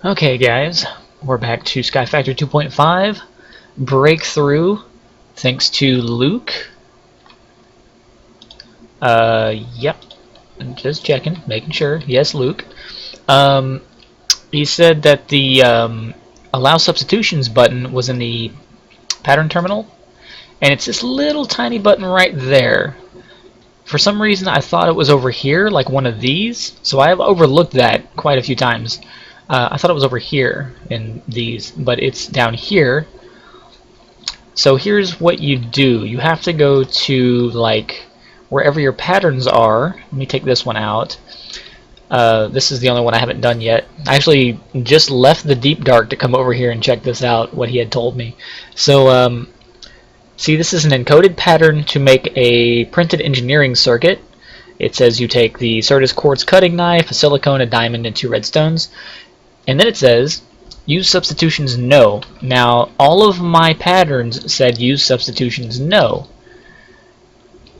Okay guys, we're back to Sky Factor 2.5 Breakthrough, thanks to Luke. Yep, I'm just checking, making sure. Yes, Luke. He said that the Allow Substitutions button was in the pattern terminal, and it's this little tiny button right there. For some reason I thought it was over here, like one of these, so I have overlooked that quite a few times. I thought it was over here in these, but it's down here. So here's what you do. You have to go to like wherever your patterns are. Let me take this one out. This is the only one I haven't done yet. I actually just left the deep dark to come over here and check this out, what he had told me. So see, this is an encoded pattern to make a printed engineering circuit. It says you take the Certus quartz cutting knife, a silicone, a diamond, and 2 redstones. And then it says, use substitutions no. Now, all of my patterns said use substitutions no.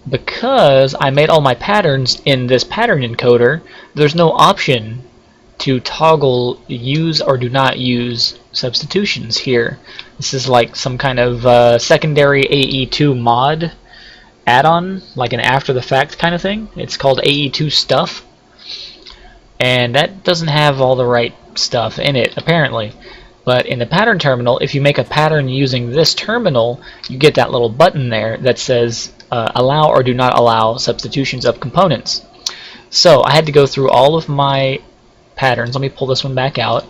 Because I made all my patterns in this pattern encoder, there's no option to toggle use or do not use substitutions here. This is like some kind of secondary AE2 mod add-on, like an after-the-fact kind of thing. It's called AE2 stuff. And that doesn't have all the right stuff in it, apparently. But in the pattern terminal, if you make a pattern using this terminal, you get that little button there that says allow or do not allow substitutions of components. So I had to go through all of my patterns. Let me pull this one back out.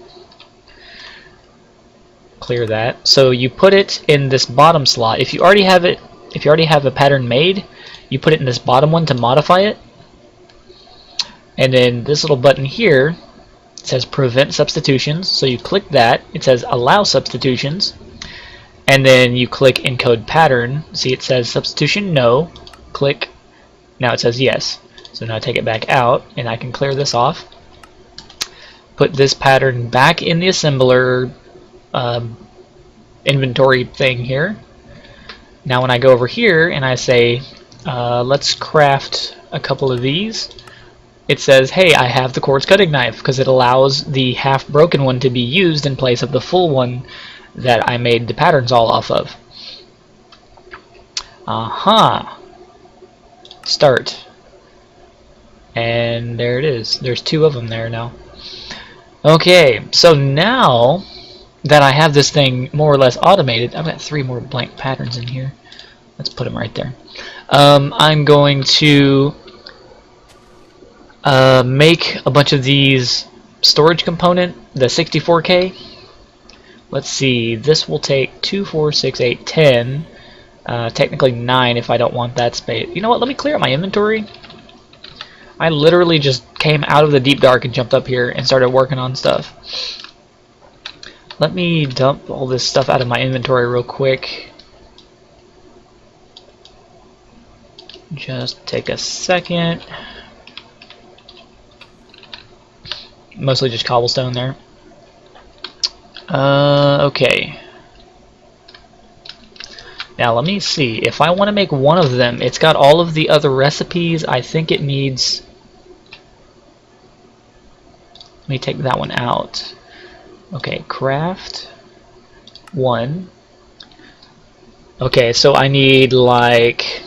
Clear that. So you put it in this bottom slot. If you already have a pattern made, you put it in this bottom one to modify it. And then this little button here says prevent substitutions, so you click that. It says allow substitutions, and then you click encode pattern. See, it says substitution no. Click. Now it says yes. So now I take it back out and I can clear this off, put this pattern back in the assembler inventory thing here. Now when I go over here and I say let's craft a couple of these, it says, hey, I have the quartz cutting knife, because it allows the half broken one to be used in place of the full one that I made the patterns all off of. Start. And there it is. There's 2 of them there now. Okay, so now that I have this thing more or less automated, I've got 3 more blank patterns in here. Let's put them right there. I'm going to make a bunch of these storage component, the 64K. Let's see, this will take 2, 4, 6, 8, 10. Technically 9 if I don't want that space. You know what, let me clear out my inventory. I literally just came out of the deep dark and jumped up here and started working on stuff. Let me dump all this stuff out of my inventory real quick. Just take a second. Mostly just cobblestone there. Okay. Now let me see. If I want to make one of them, it's got all of the other recipes. I think it needs... Let me take that one out. Okay, craft 1. Okay, so I need like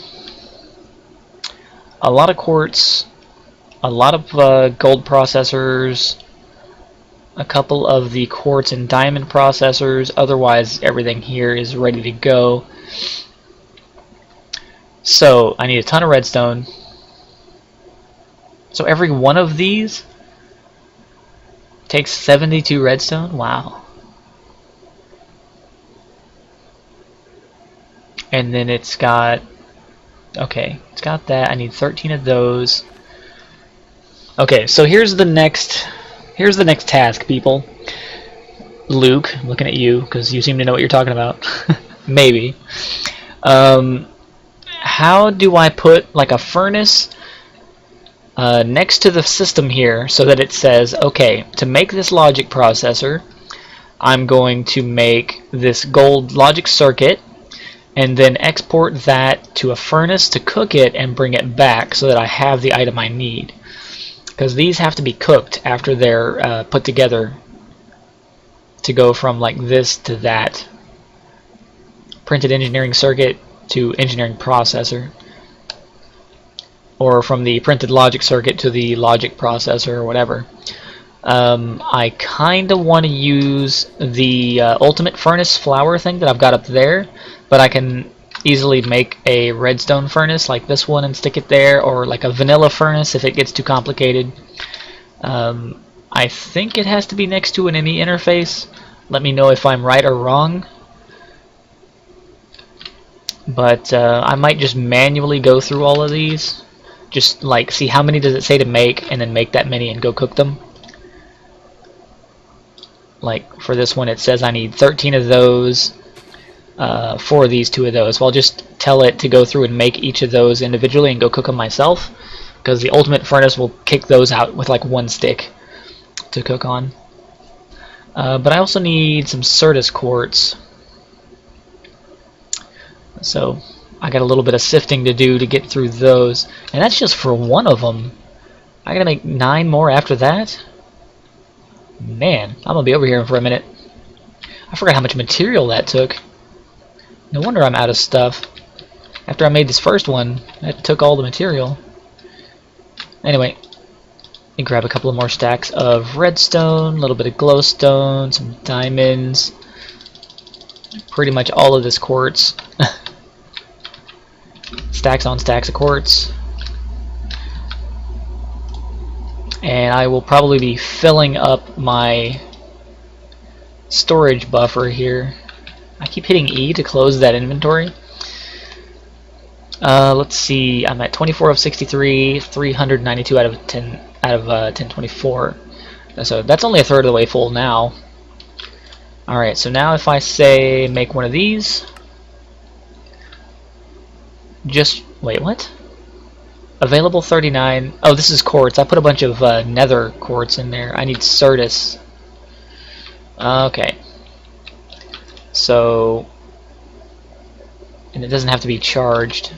a lot of quartz, a lot of gold processors, a couple of the quartz and diamond processors. Otherwise everything here is ready to go. So I need a ton of redstone. So every one of these takes 72 redstone. Wow. And then it's got, okay, it's got that. I need 13 of those. Okay, so here's the next task, people. Luke, I'm looking at you because you seem to know what you're talking about. Maybe. How do I put like a furnace next to the system here so that it says, okay, to make this logic processor, I'm going to make this gold logic circuit and then export that to a furnace to cook it and bring it back so that I have the item I need. Because these have to be cooked after they're put together to go from like this to that. Printed engineering circuit to engineering processor. Or from the printed logic circuit to the logic processor or whatever. I kind of want to use the ultimate furnace flour thing that I've got up there, but I can easily make a redstone furnace like this one and stick it there, or like a vanilla furnace if it gets too complicated. I think it has to be next to an ME interface. Let me know if I'm right or wrong. But I might just manually go through all of these. Just like see how many does it say to make, and then make that many and go cook them. Like for this one it says I need 13 of those, 4 of these, 2 of those. So I'll just tell it to go through and make each of those individually and go cook them myself, because the ultimate furnace will kick those out with like 1 stick to cook on. But I also need some Certus quartz. So I got a little bit of sifting to do to get through those, and that's just for one of them. I gotta make 9 more after that. Man, I'm gonna be over here for a minute. I forgot how much material that took. No wonder I'm out of stuff. After I made this first one, that took all the material. Anyway, let me grab a couple of more stacks of redstone, a little bit of glowstone, some diamonds, pretty much all of this quartz. Stacks on stacks of quartz. And I will probably be filling up my storage buffer here. I keep hitting E to close that inventory. Let's see, I'm at 24 of 63, 392 out of 1024. So that's only a third of the way full now. Alright, so now if I say make one of these, just wait, what? Available 39. Oh, this is quartz. I put a bunch of nether quartz in there. I need Certus. Okay. So, and it doesn't have to be charged.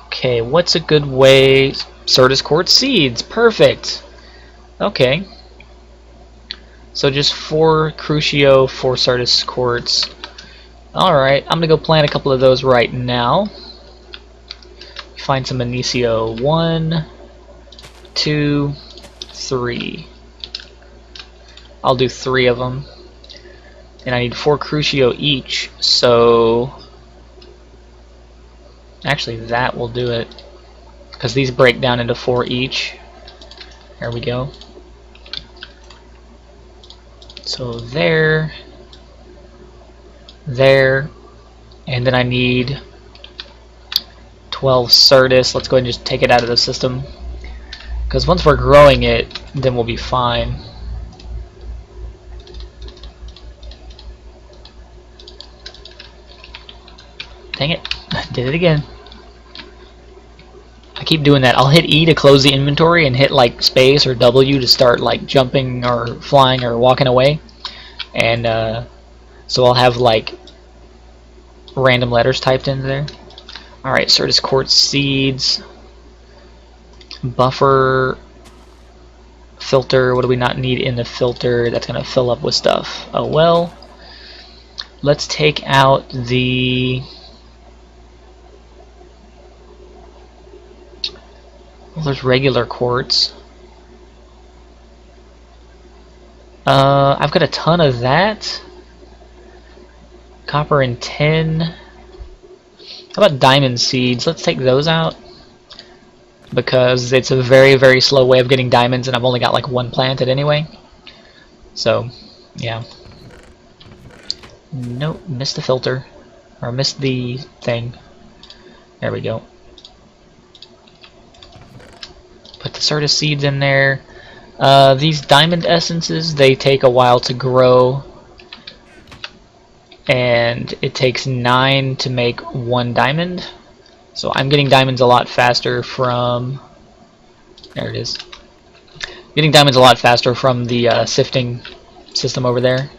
Okay, what's a good way? Certus quartz seeds. Perfect. Okay. So just 4 Crucio, 4 Certus quartz. Alright, I'm gonna go plant a couple of those right now. Find some Anicio. 1, 2, 3. I'll do 3 of them. And I need 4 Crucio each, so actually that will do it, because these break down into 4 each. There we go. So there, and then I need 12 Certus. Let's go ahead and just take it out of the system, because once we're growing it, then we'll be fine. Dang it, did it again. I keep doing that. I'll hit E to close the inventory and hit like space or W to start like jumping or flying or walking away. And so I'll have like random letters typed in there. Alright, Certus quartz seeds. Buffer. Filter. What do we not need in the filter? That's going to fill up with stuff. Oh well. Let's take out the... well, there's regular quartz. I've got a ton of that. Copper and tin. How about diamond seeds? Let's take those out, because it's a very, very slow way of getting diamonds, and I've only got like 1 planted anyway. So, yeah. Nope, missed the filter. Or missed the thing. There we go. Put the Certus seeds in there. These diamond essences, they take a while to grow, and it takes 9 to make 1 diamond. So I'm getting diamonds a lot faster from... there it is. Getting diamonds a lot faster from the sifting system over there.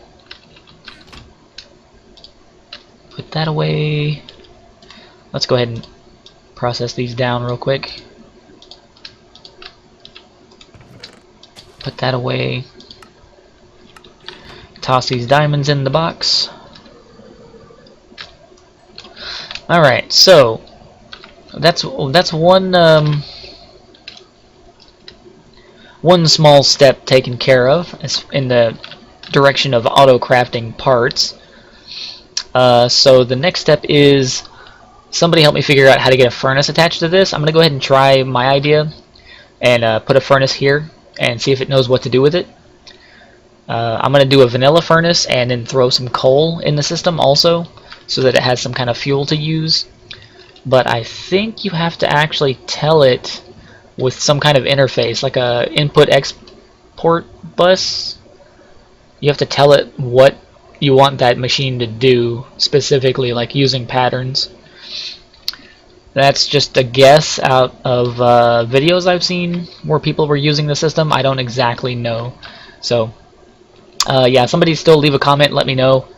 Put that away. Let's go ahead and process these down real quick. Put that away. Toss these diamonds in the box. Alright, so that's one one small step taken care of in the direction of auto crafting parts. So the next step is somebody help me figure out how to get a furnace attached to this. I'm gonna go ahead and try my idea and put a furnace here and see if it knows what to do with it. I'm gonna do a vanilla furnace and then throw some coal in the system also, so that it has some kind of fuel to use. But I think you have to actually tell it with some kind of interface, like a input export bus. You have to tell it what you want that machine to do specifically, like using patterns. That's just a guess out of videos I've seen where people were using the system. I don't exactly know. So yeah, somebody still leave a comment, let me know,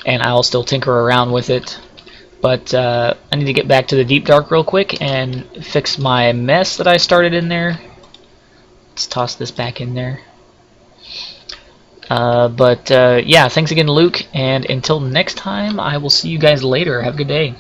and I'll still tinker around with it. But I need to get back to the Deep Dark real quick and fix my mess that I started in there. Let's toss this back in there. Yeah, thanks again, Luke, and until next time, I will see you guys later. Have a good day.